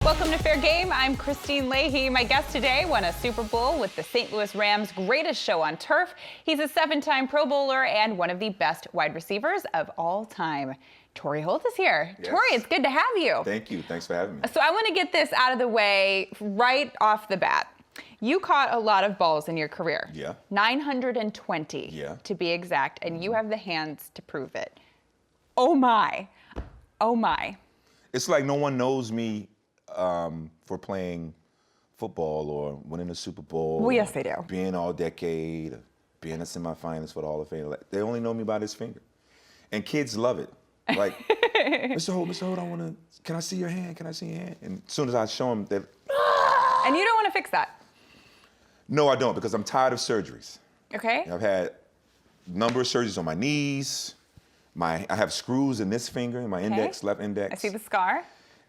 Welcome to Fair Game. I'm Kristine Leahy. My guest today won a Super Bowl with the St. Louis Rams' greatest show on turf. He's a 7-time Pro Bowler and one of the best wide receivers of all time. Torry Holt is here. Yes. Torry, it's good to have you. Thank you. Thanks for having me. So I want to get this out of the way right off the bat. You caught a lot of balls in your career. Yeah. 920 to be exact, and you have the hands to prove it. Oh my. Oh my. It's like no one knows me for playing football or winning a Super Bowl. Well, yes, they do. Being all decade, being a semifinalist for the Hall of Fame. They only know me by this finger. And kids love it. Like, Mr. Holt, can I see your hand? Can I see your hand? And as soon as I show them that. And you don't want to fix that? No, I don't, because I'm tired of surgeries. Okay. I've had a number of surgeries on my knees. I have screws in this finger, in my index, left index. I see the scar.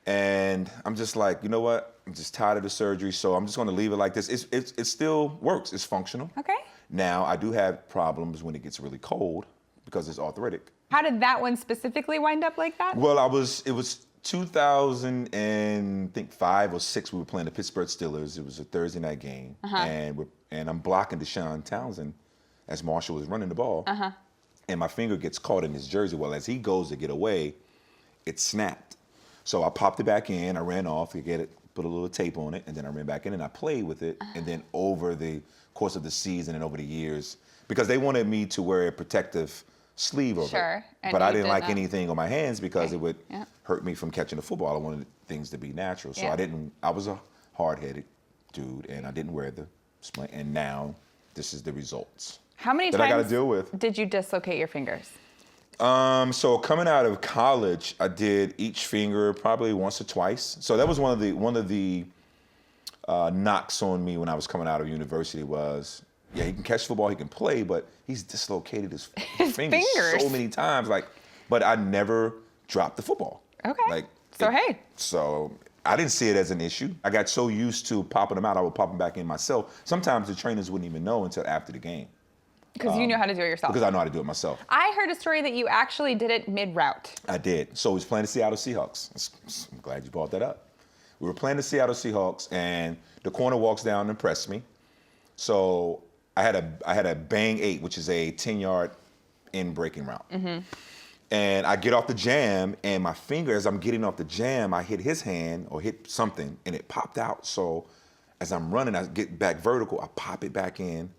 And I'm just like, you know what? I'm just tired of the surgery, so I'm just going to leave it like this. It still works. It's functional. Okay. Now, I do have problems when it gets really cold because it's arthritic. How did that one specifically wind up like that? Well, it was 2005 or 6. We were playing the Pittsburgh Steelers. It was a Thursday night game, and I'm blocking Deshaun Townsend as Marshall was running the ball, and my finger gets caught in his jersey. Well, as he goes to get away, it snapped. So I popped it back in. I ran off to get it, put a little tape on it, and then I ran back in and I played with it. And then over the course of the season and over the years, because they wanted me to wear a protective sleeve over it. But I didn't like anything on my hands because it would hurt me from catching the football. I wanted things to be natural. So I was a hard-headed dude, and I didn't wear the splint. And now this is the results. How many times I got to deal with. Did you dislocate your fingers? So coming out of college, I did each finger probably once or twice. So that was one of the knocks on me when I was coming out of university was, yeah, he can catch football, he can play, but he's dislocated his fingers so many times. But I never dropped the football. Okay. So I didn't see it as an issue. I got so used to popping them out, I would pop them back in myself. Sometimes the trainers wouldn't even know until after the game. Because you know how to do it yourself. Because I know how to do it myself. I heard a story that you actually did it mid-route. I did. So we was playing the Seattle Seahawks. I'm glad you brought that up. We were playing the Seattle Seahawks, and the corner walks down and pressed me. So I had a bang 8, which is a 10-yard in-breaking route. And I get off the jam, and my finger, as I'm getting off the jam, I hit his hand or hit something, and it popped out. So as I'm running, I get back vertical, I pop it back in,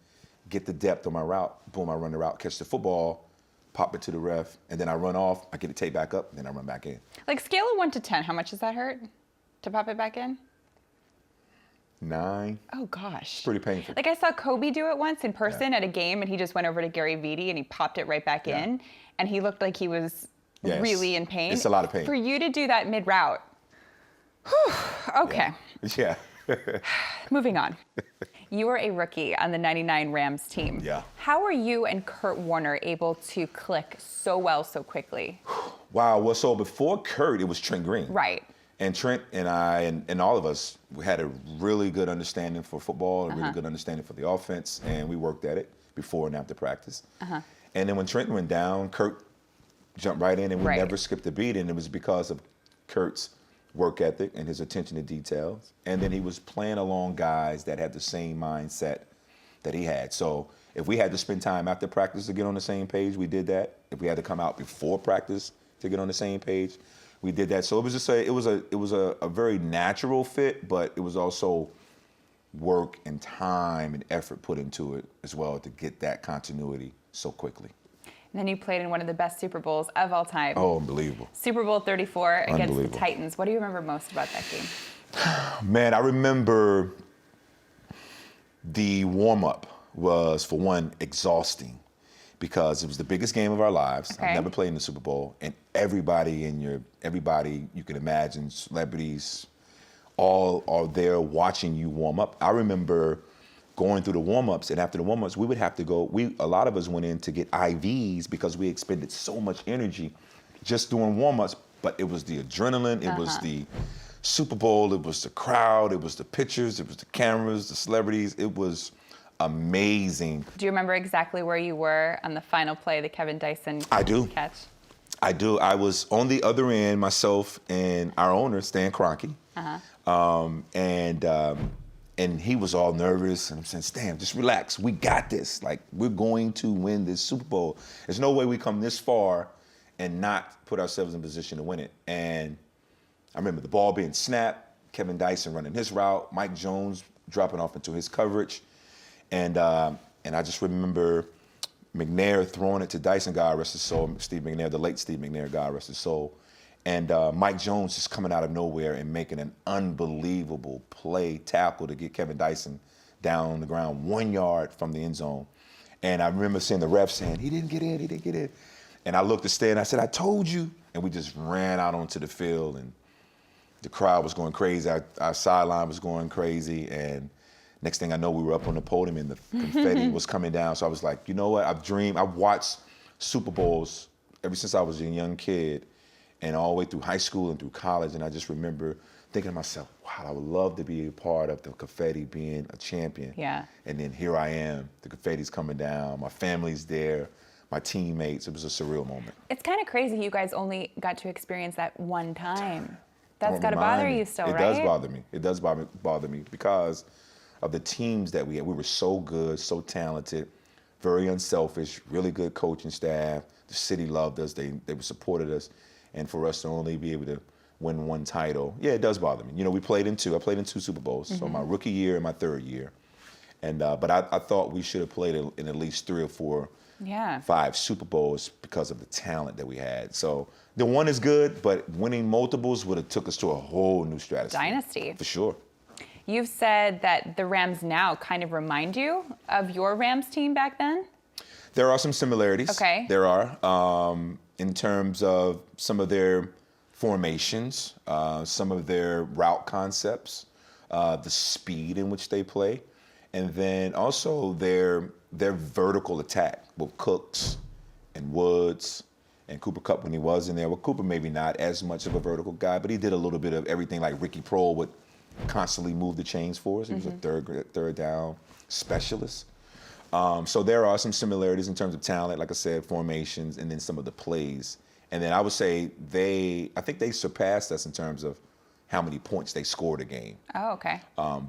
get the depth on my route, boom, I run the route, catch the football, pop it to the ref, and then I run off, I get the tape back up, and then I run back in. Like scale of 1 to 10, how much does that hurt to pop it back in? 9. Oh gosh. It's pretty painful. Like I saw Kobe do it once in person at a game, and he just went over to Gary Vitti and he popped it right back in, and he looked like he was really in pain. It's a lot of pain. For you to do that mid-route, okay. Yeah. Moving on. You were a rookie on the 99 Rams team. Yeah. How were you and Kurt Warner able to click so well so quickly? Wow. Well, so before Kurt, it was Trent Green. Right. And Trent and I and all of us, we had a really good understanding for football, a really good understanding for the offense, and we worked at it before and after practice. And then when Trent went down, Kurt jumped right in, and we never skipped a beat, and it was because of Kurt's work ethic and his attention to details. And then he was playing along guys that had the same mindset that he had. So if we had to spend time after practice to get on the same page, we did that. If we had to come out before practice to get on the same page, we did that. So it was just it was a very natural fit, but it was also work and time and effort put into it as well to get that continuity so quickly. And then you played in one of the best Super Bowls of all time. Oh, unbelievable. Super Bowl 34 against the Titans. What do you remember most about that game? Man, I remember the warm-up was, for one, exhausting because it was the biggest game of our lives. I've never played in the Super Bowl, and everybody you can imagine, celebrities, all are there watching you warm up. I remember going through the warm-ups, and after the warm-ups, we would have to go, a lot of us went in to get IVs because we expended so much energy just doing warm-ups, but it was the adrenaline, it was the Super Bowl, it was the crowd, it was the pictures, it was the cameras, the celebrities, it was amazing. Do you remember exactly where you were on the final play, the Kevin Dyson catch? I do. I was on the other end, myself and our owner, Stan Kroenke. And he was all nervous, and I'm saying, Stan, just relax. We got this. Like, we're going to win this Super Bowl. There's no way we come this far and not put ourselves in position to win it. And I remember the ball being snapped, Kevin Dyson running his route, Mike Jones dropping off into his coverage. And I just remember McNair throwing it to Dyson, God rest his soul, Steve McNair, the late Steve McNair, God rest his soul. And Mike Jones just coming out of nowhere and making an unbelievable play tackle to get Kevin Dyson down on the ground 1 yard from the end zone. And I remember seeing the ref saying, he didn't get in. And I looked at Stan and I said, I told you. And we just ran out onto the field, and the crowd was going crazy. Our sideline was going crazy. And next thing I know, we were up on the podium and the confetti was coming down. So I was like, you know what? I've watched Super Bowls ever since I was a young kid, and all the way through high school and through college. And I just remember thinking to myself, wow, I would love to be a part of the confetti being a champion. Yeah. And then here I am, the confetti's coming down, my family's there, my teammates. It was a surreal moment. It's kind of crazy you guys only got to experience that one time. That's Don't got to remind bother me. you still, It right? does bother me. It does bother me because of the teams that we had. We were so good, so talented, very unselfish, really good coaching staff. The city loved us. They supported us. And for us to only be able to win one title, yeah, it does bother me. You know, I played in two Super Bowls, so my rookie year and my third year. And but I thought we should have played in at least 3 or 4, 5 Super Bowls because of the talent that we had. So the one is good, but winning multiples would have took us to a whole new strategy. Dynasty. For sure. You've said that the Rams now kind of remind you of your Rams team back then? There are some similarities. Okay. There are. In terms of some of their formations, some of their route concepts, the speed in which they play, and then also their vertical attack with Cooks and Woods and Cooper Kupp when he was in there. Well, Cooper maybe not as much of a vertical guy, but he did a little bit of everything like Ricky Prohl would constantly move the chains for us. He was a third down specialist. So there are some similarities in terms of talent, like I said, formations, and then some of the plays. And then I would say I think they surpassed us in terms of how many points they scored a game. Oh, okay.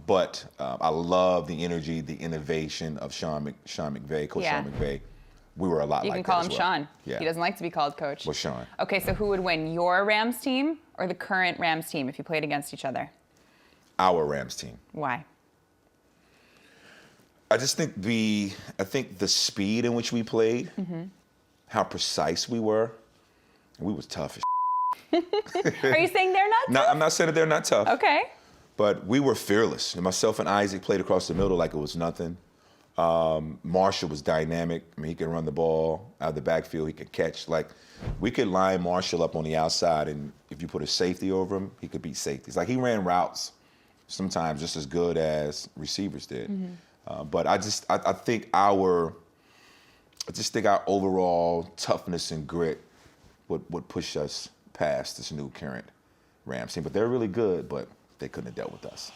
But I love the energy, the innovation of Sean McVay, Coach Sean McVay. We were a lot You like can call that him as well. Sean. Yeah. He doesn't like to be called Coach. Well, Sean. Okay, so who would win, your Rams team or the current Rams team if you played against each other? Our Rams team. Why? I just think the speed in which we played, how precise we were was tough as Are you saying they're not No, tough? I'm not saying that they're not tough. Okay. But we were fearless. And myself and Isaac played across the middle like it was nothing. Marshall was dynamic. I mean, he could run the ball out of the backfield. He could catch. Like, we could line Marshall up on the outside, and if you put a safety over him, he could beat safeties. Like, he ran routes sometimes just as good as receivers did. But I think our overall toughness and grit would push us past this new current Rams team. But they're really good, but they couldn't have dealt with us.